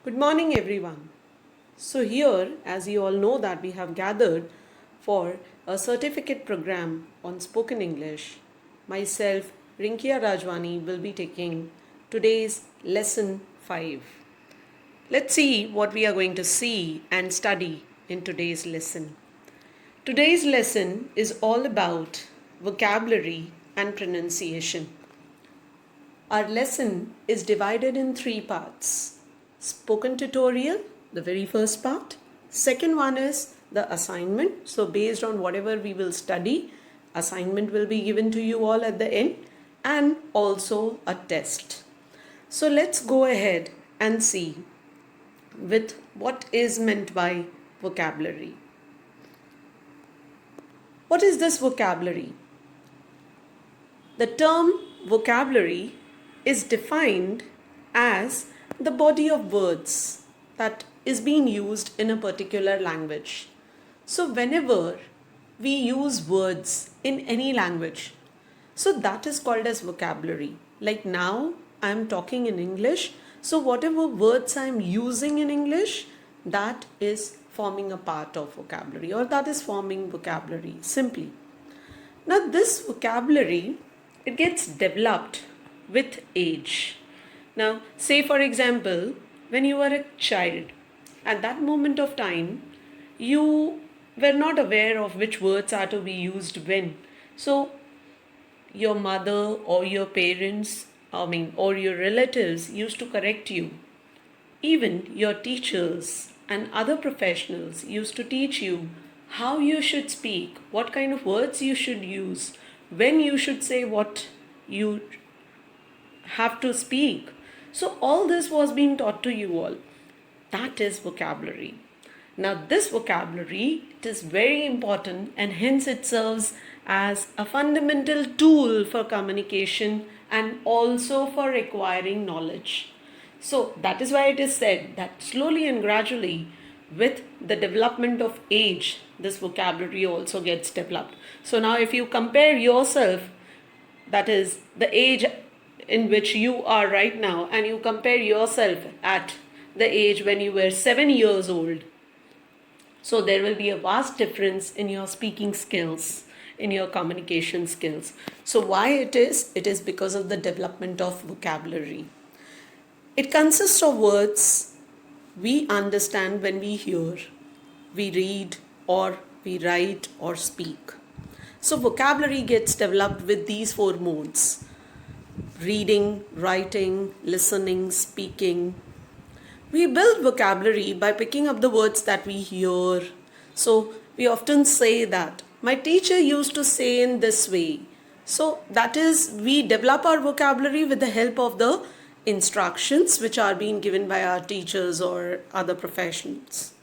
Good morning, everyone. So, here, as you all know, that we have gathered for a certificate program on spoken English, myself, Rinkia Rajwani, will be taking today's lesson 5. Let's see what we are going to see and study in today's lesson. Today's lesson is all about vocabulary and pronunciation. Our lesson is divided in 3 parts. Spoken tutorial, the very first part. Second one is the assignment. So based on whatever we will study, assignment will be given to you all at the end, and also a test. So let's go ahead and see with what is meant by vocabulary. What is this vocabulary? The term vocabulary is defined as the body of words that is being used in a particular language. So whenever we use words in any language, so that is called as vocabulary. Like now I am talking in English, so whatever words I am using in English, that is forming a part of vocabulary, or that is forming vocabulary simply. Now this vocabulary, it gets developed with age. Now say for example, when you were a child, at that moment of time, you were not aware of which words are to be used when. So your mother or your parents, or your relatives used to correct you. Even your teachers and other professionals used to teach you how you should speak, what kind of words you should use, when you should say what you have to speak. So all this was being taught to you all. That is vocabulary. Now this vocabulary, it is very important, and hence it serves as a fundamental tool for communication and also for acquiring knowledge. So that is why it is said that slowly and gradually, with the development of age, this vocabulary also gets developed. So now if you compare yourself, that is the age in which you are right now, and you compare yourself at the age when you were 7 years old, so there will be a vast difference in your speaking skills, in your communication skills. So why it is? It is because of the development of vocabulary. It consists of words we understand when we hear, we read, or we write or speak. So vocabulary gets developed with these 4 modes: reading, writing, listening, speaking. We build vocabulary by picking up the words that we hear. So we often say that my teacher used to say in this way. So that is, we develop our vocabulary with the help of the instructions which are being given by our teachers or other professionals.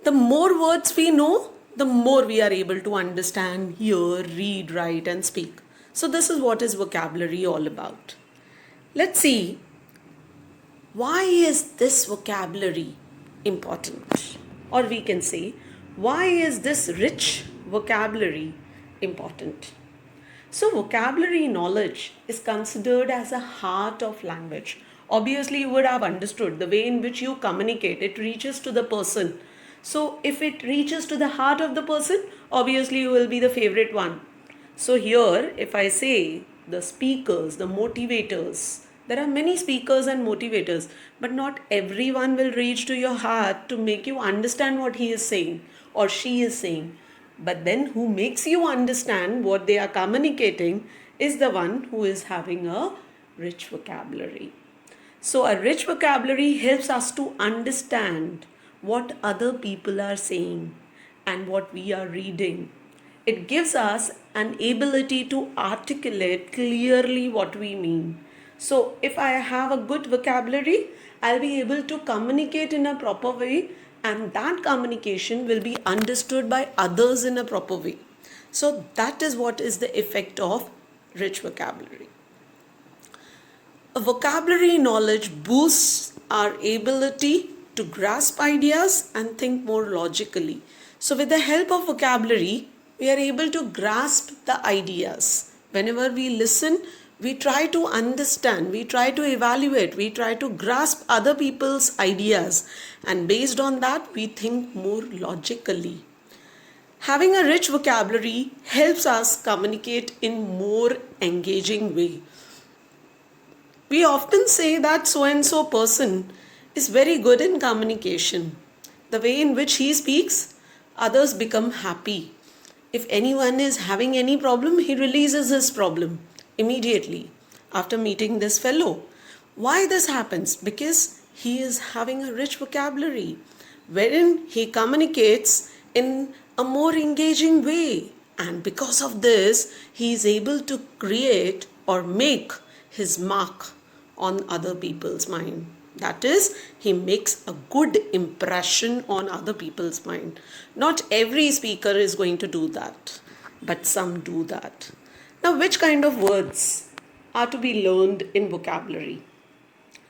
The more words we know, the more we are able to understand, hear, read, write, and speak. So this is what is vocabulary all about. Let's see, why is this vocabulary important? Or we can say, why is this rich vocabulary important? So vocabulary knowledge is considered as a heart of language. Obviously you would have understood the way in which you communicate, it reaches to the person. So if it reaches to the heart of the person, obviously you will be the favorite one. So here, if I say the speakers, the motivators, there are many speakers and motivators, but not everyone will reach to your heart to make you understand what he is saying or she is saying. But then who makes you understand what they are communicating is the one who is having a rich vocabulary. So a rich vocabulary helps us to understand what other people are saying and what we are reading. It gives us an ability to articulate clearly what we mean. So if I have a good vocabulary, I'll be able to communicate in a proper way, and that communication will be understood by others in a proper way. So that is what is the effect of rich vocabulary. A vocabulary knowledge boosts our ability to grasp ideas and think more logically. So with the help of vocabulary, we are able to grasp the ideas. Whenever we listen, We try to understand, we try to evaluate, we try to grasp other people's ideas, and based on that, we think more logically. Having a rich vocabulary helps us communicate in more engaging way. We often say that so and so person is very good in communication. The way in which he speaks, others become happy. If anyone is having any problem, he releases his problem immediately after meeting this fellow. Why this happens? Because he is having a rich vocabulary wherein he communicates in a more engaging way. And because of this, he is able to create or make his mark on other people's mind. That is, he makes a good impression on other people's mind. Not every speaker is going to do that, but some do that. Now, which kind of words are to be learned in vocabulary?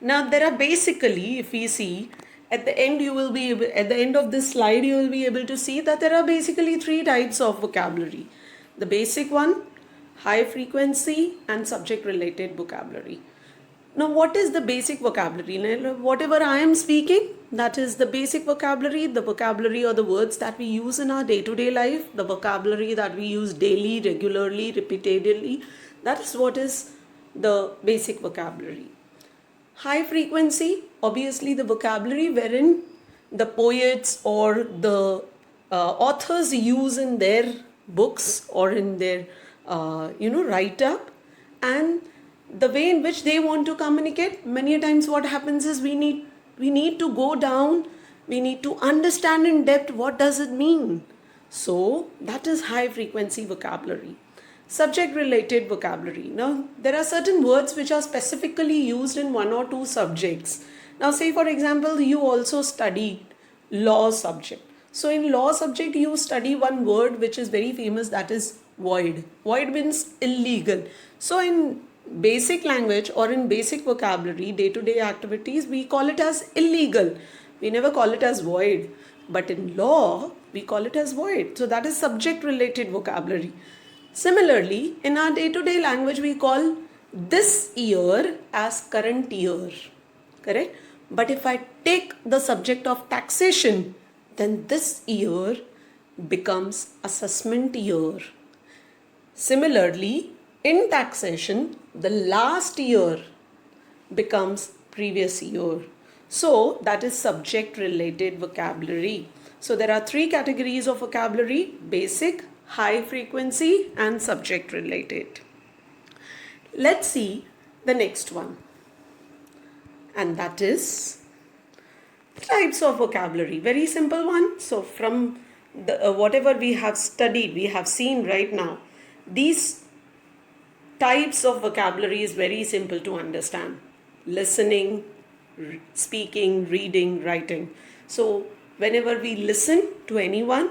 Now, there are basically, if we see, at the end at the end of this slide, you will be able to see that there are basically 3 types of vocabulary. The basic one, high frequency and subject related vocabulary. Now, what is the basic vocabulary? Whatever I am speaking, that is the basic vocabulary, the vocabulary or the words that we use in our day-to-day life, the vocabulary that we use daily, regularly, repeatedly. That is what is the basic vocabulary. High frequency, obviously the vocabulary wherein the poets or the authors use in their books or in their write-up, and the way in which they want to communicate. Many times what happens is we need to go down, we need to understand in depth what does it mean. So that is high frequency vocabulary. Subject related vocabulary. Now there are certain words which are specifically used in 1 or 2 subjects. Now say for example you also studied law subject. So in law subject you study one word which is very famous, that is void. Void means illegal. So in basic language or in basic vocabulary, day-to-day activities, we call it as illegal. We never call it as void. But in law, we call it as void. So that is subject related vocabulary. Similarly, in our day-to-day language, we call this year as current year. Correct? But if I take the subject of taxation, then this year becomes assessment year. Similarly, in taxation, the last year becomes previous year. So that is subject related vocabulary. So there are 3 categories of vocabulary: basic, high frequency and subject related. Let's see the next one, and that is types of vocabulary. Very simple one. So from the whatever we have studied, we have seen right now, these types of vocabulary is very simple to understand: listening, speaking, reading, writing. So whenever we listen to anyone,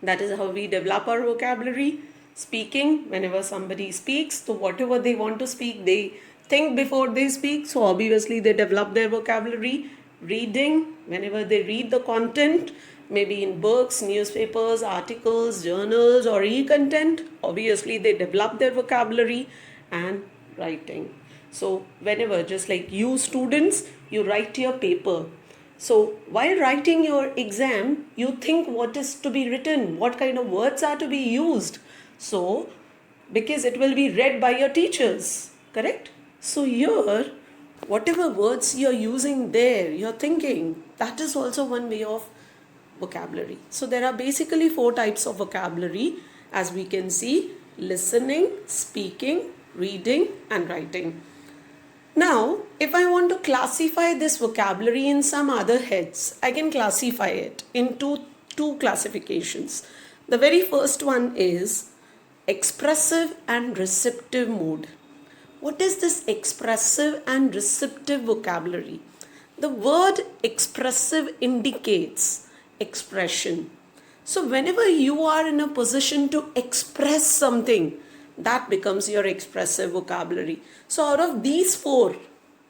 that is how we develop our vocabulary. Speaking, whenever somebody speaks, so whatever they want to speak, they think before they speak, so obviously they develop their vocabulary. Reading, whenever they read the content, maybe in books, newspapers, articles, journals or e-content, obviously they develop their vocabulary. And writing, so whenever, just like you students, you write your paper. So while writing your exam, you think what is to be written, what kind of words are to be used. So because it will be read by your teachers, correct? So here, whatever words you're using there, you're thinking, that is also one way of vocabulary. So there are basically 4 types of vocabulary, as we can see: listening, speaking, reading and writing. Now, if I want to classify this vocabulary in some other heads, I can classify it into 2 classifications. The very first one is expressive and receptive mode. What is this expressive and receptive vocabulary? The word expressive indicates expression. So whenever you are in a position to express something, that becomes your expressive vocabulary. So out of these 4,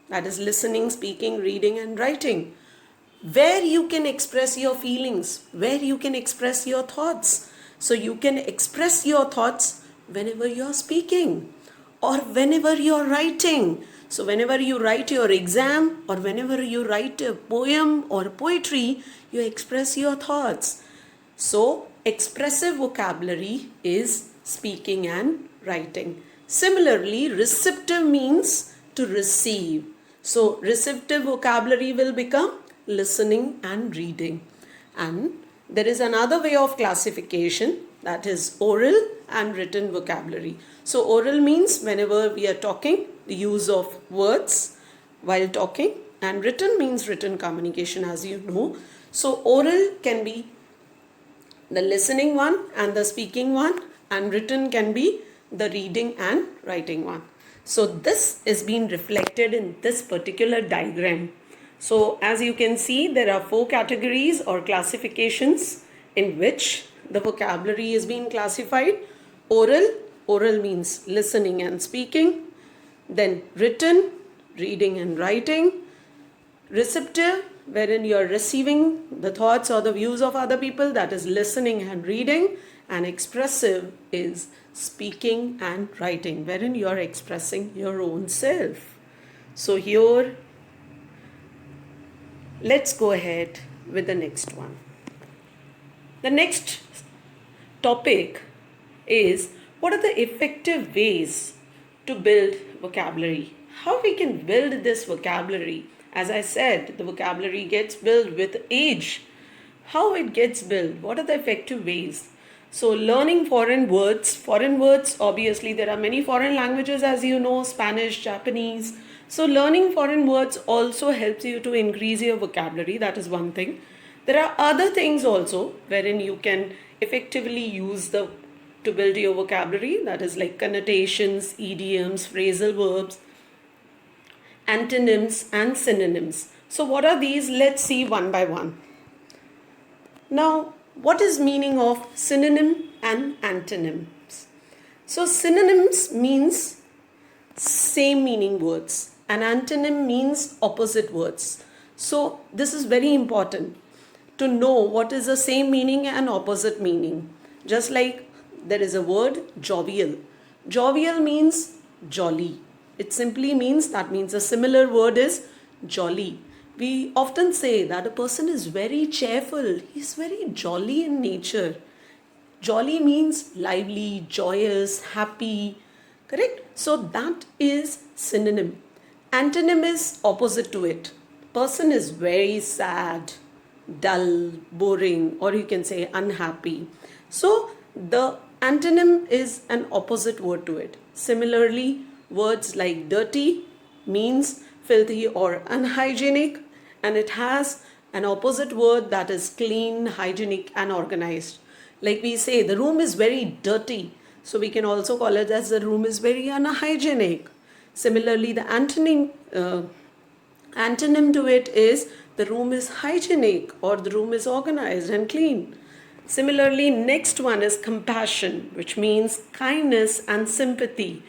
that is listening, speaking, reading and writing, where you can express your feelings, where you can express your thoughts. So you can express your thoughts whenever you are speaking, or whenever you're writing. So whenever you write your exam or whenever you write a poem or poetry, you express your thoughts. So expressive vocabulary is speaking and writing. Similarly, receptive means to receive. So receptive vocabulary will become listening and reading. And there is another way of classification, that is oral and written vocabulary. So oral means whenever we are talking, the use of words while talking, and written means written communication, as you know. So oral can be the listening one and the speaking one, and written can be the reading and writing one. So this is being reflected in this particular diagram. So as you can see, there are 4 categories or classifications in which the vocabulary is being classified. Oral means listening and speaking. Then written, reading and writing. Receptive, wherein you are receiving the thoughts or the views of other people, that is listening and reading. And expressive is speaking and writing, wherein you are expressing your own self. So here, let's go ahead with the next one. The next topic is, what are the effective ways to build vocabulary? How we can build this vocabulary? As I said, the vocabulary gets built with age. How it gets built? What are the effective ways? So learning foreign words, obviously there are many foreign languages, as you know, Spanish, Japanese. So learning foreign words also helps you to increase your vocabulary. That is one thing. There are other things also wherein you can effectively use to build your vocabulary. That is like connotations, idioms, phrasal verbs, antonyms and synonyms. So what are these? Let's see one by one. Now, what is meaning of synonym and antonyms? So synonyms means same meaning words, and antonym means opposite words. So this is very important to know what is the same meaning and opposite meaning. Just like there is a word jovial. Jovial means jolly. It simply means, that means a similar word is jolly. We often say that a person is very cheerful. He is very jolly in nature. Jolly means lively, joyous, happy. Correct? So that is synonym. Antonym is opposite to it. Person is very sad, dull, boring, or you can say unhappy. So the antonym is an opposite word to it. Similarly, words like dirty means filthy or unhygienic, and it has an opposite word that is clean, hygienic and organized. Like we say, the room is very dirty, so we can also call it as the room is very unhygienic. Similarly, the antonym to it is the room is hygienic or the room is organized and clean. Similarly, next one is compassion, which means kindness and sympathy.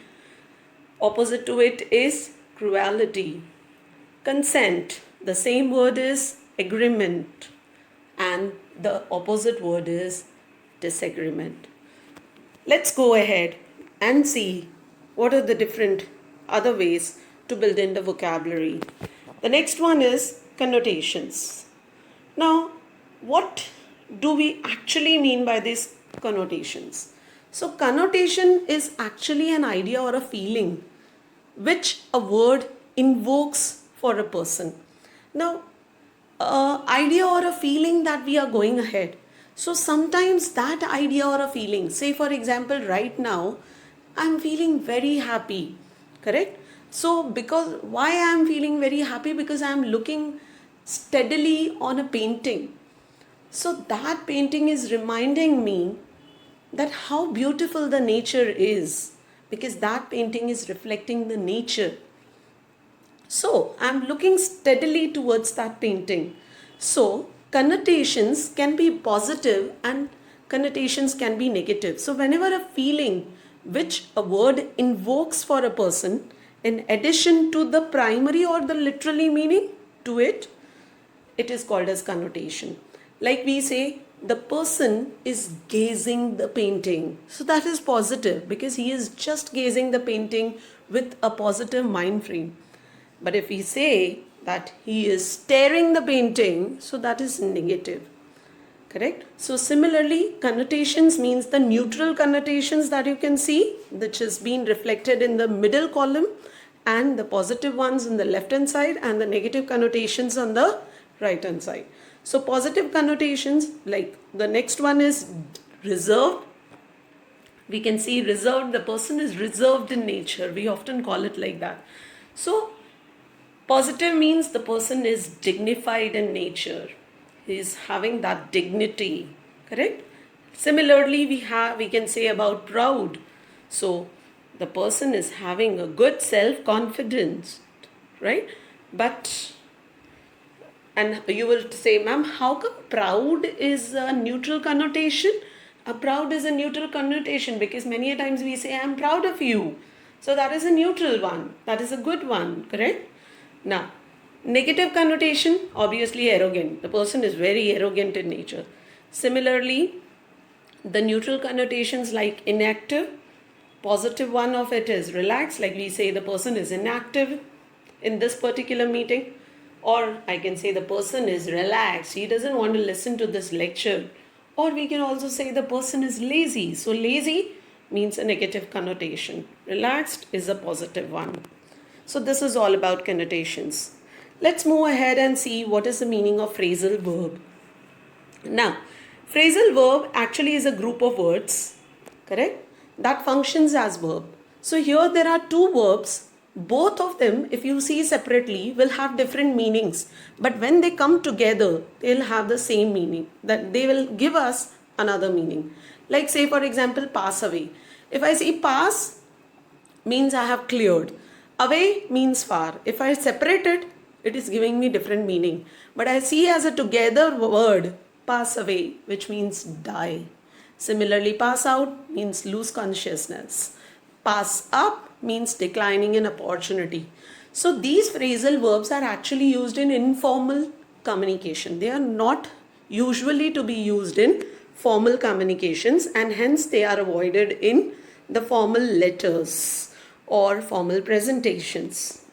Opposite to it is cruelty. Consent, the same word is agreement, and the opposite word is disagreement. Let's go ahead and see what are the different other ways to build in the vocabulary. The next one is connotations. Now, what do we actually mean by these connotations? So connotation is actually an idea or a feeling which a word invokes for a person. Now, idea or a feeling that we are going ahead. So sometimes that idea or a feeling, say for example, right now, I'm feeling very happy, correct? So because why I'm feeling very happy? Because I'm looking steadily on a painting. So that painting is reminding me that how beautiful the nature is, because that painting is reflecting the nature. So I'm looking steadily towards that painting. So connotations can be positive and connotations can be negative. So whenever a feeling which a word invokes for a person, in addition to the primary or the literally meaning to it, it is called as connotation. Like we say, the person is gazing the painting. So that is positive because he is just gazing the painting with a positive mind frame. But if we say that he is staring the painting, so that is negative. Correct? So similarly, connotations means the neutral connotations that you can see, which is being reflected in the middle column, and the positive ones in the left hand side and the negative connotations on the right hand side. So positive connotations, like the next one is reserved. We can see reserved, the person is reserved in nature. We often call it like that. So positive means the person is dignified in nature. He is having that dignity. Correct? Similarly, we can say about proud. So the person is having a good self-confidence, right? But, and you will say, ma'am, how come proud is a neutral connotation? A proud is a neutral connotation because many a times we say, I am proud of you. So that is a neutral one. That is a good one, correct? Now, negative connotation, obviously arrogant. The person is very arrogant in nature. Similarly, the neutral connotations like inactive, positive one of it is relaxed, like we say the person is inactive in this particular meeting, or I can say the person is relaxed, he doesn't want to listen to this lecture, or we can also say the person is lazy. So lazy means a negative connotation, relaxed is a positive one. So this is all about connotations. Let's move ahead and see what is the meaning of phrasal verb. Now, phrasal verb actually is a group of words, correct, that functions as verb. So here there are two verbs. Both of them, if you see separately, will have different meanings. But when they come together, they'll have the same meaning. That they will give us another meaning. Like say for example, pass away. If I say pass, means I have cleared. Away means far. If I separate it, it is giving me different meaning. But I see as a together word, pass away, which means die. Similarly, pass out means lose consciousness. Pass up means declining an opportunity. So these phrasal verbs are actually used in informal communication. They are not usually to be used in formal communications, and hence they are avoided in the formal letters or formal presentations.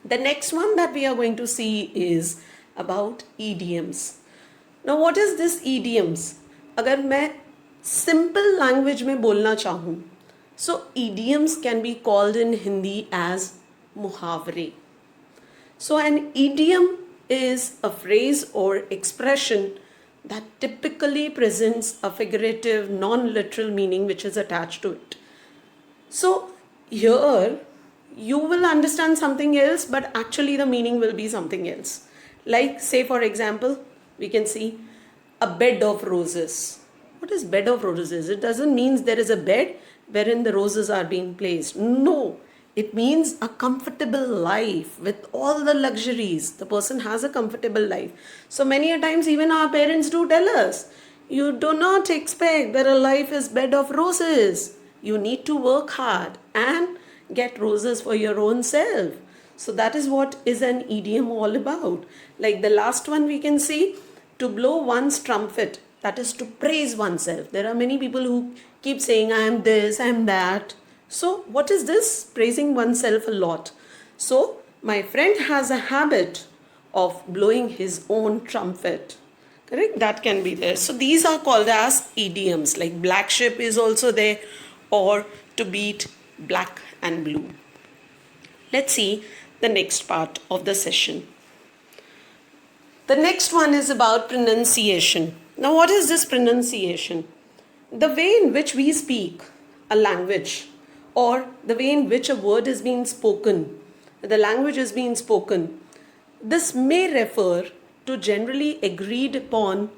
The next one that we are going to see is about idioms. Now what is this idioms? अगर मैं simple language में बोलना चाहूँ, so idioms can be called in Hindi as muhavre. So an idiom is a phrase or expression that typically presents a figurative, non-literal meaning which is attached to it. So here you will understand something else, but actually the meaning will be something else. Like say for example, we can see a bed of roses. What is bed of roses? It doesn't mean there is a bed wherein the roses are being placed. No, it means a comfortable life with all the luxuries. The person has a comfortable life. So many a times even our parents do tell us, you do not expect that a life is bed of roses. You need to work hard and get roses for your own self. So that is what is an idiom all about. Like the last one we can see, to blow one's trumpet, that is to praise oneself. There are many people who keep saying I am this, I am that. So what is this? Praising oneself a lot. So my friend has a habit of blowing his own trumpet. Correct? That can be there. So these are called as idioms. Like black sheep is also there, or to beat black and blue. Let's see the next part of the session. The next one is about pronunciation. Now what is this pronunciation? The way in which we speak a language, or the way in which a word is being spoken, the language is being spoken, this may refer to generally agreed upon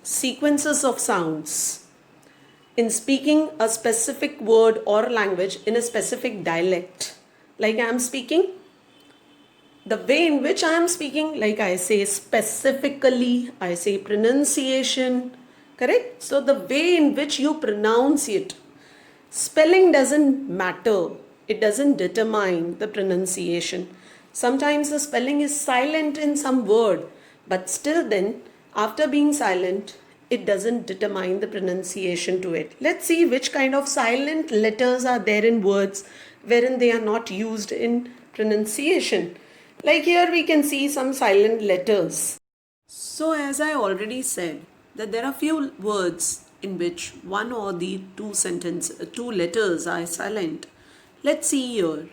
sequences of sounds in speaking a specific word or language in a specific dialect. Like I am speaking, the way in which I am speaking, like I say specifically, I say pronunciation, correct? So the way in which you pronounce it, spelling doesn't matter. It doesn't determine the pronunciation. Sometimes the spelling is silent in some word, but still then, after being silent, it doesn't determine the pronunciation to it. Let's see which kind of silent letters are there in words wherein they are not used in pronunciation. Like here we can see some silent letters. So as I already said that there are few words in which one or the two letters are silent. Let's see here.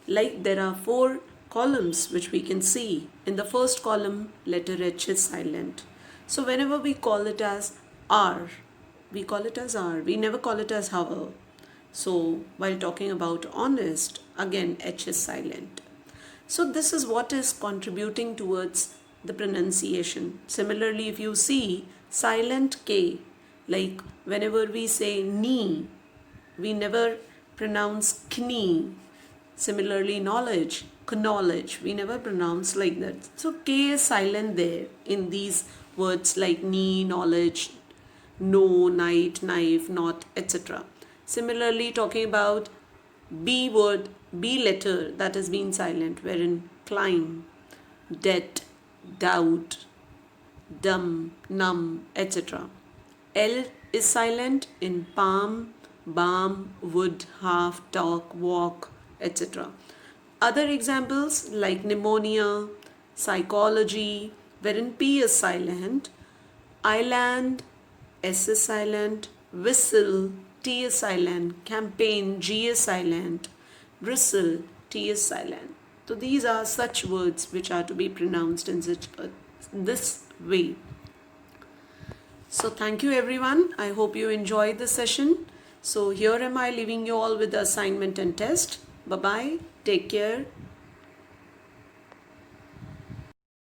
Like there are four columns which we can see. In the first column, letter H is silent. So whenever we call it as R, we call it as R. We never call it as however. So while talking about honest, again H is silent. So this is what is contributing towards the pronunciation. Similarly, if you see silent K, like whenever we say knee, we never pronounce knee. Similarly, knowledge, knowledge, we never pronounce like that. So K is silent there in these words like knee, knowledge, no, night, knife, not, etc. Similarly, talking about B word, B letter that has been silent, wherein climb, debt, doubt, dumb, numb, etc. L is silent in palm, balm, wood, half, talk, walk, etc. Other examples like pneumonia, psychology, wherein P is silent, island, S is silent, whistle, T is silent, campaign, G is silent, bristle, T is silent. So these are such words which are to be pronounced in this way. So thank you everyone. I hope you enjoyed the session. So here am I leaving you all with the assignment and test. Bye-bye. Take care.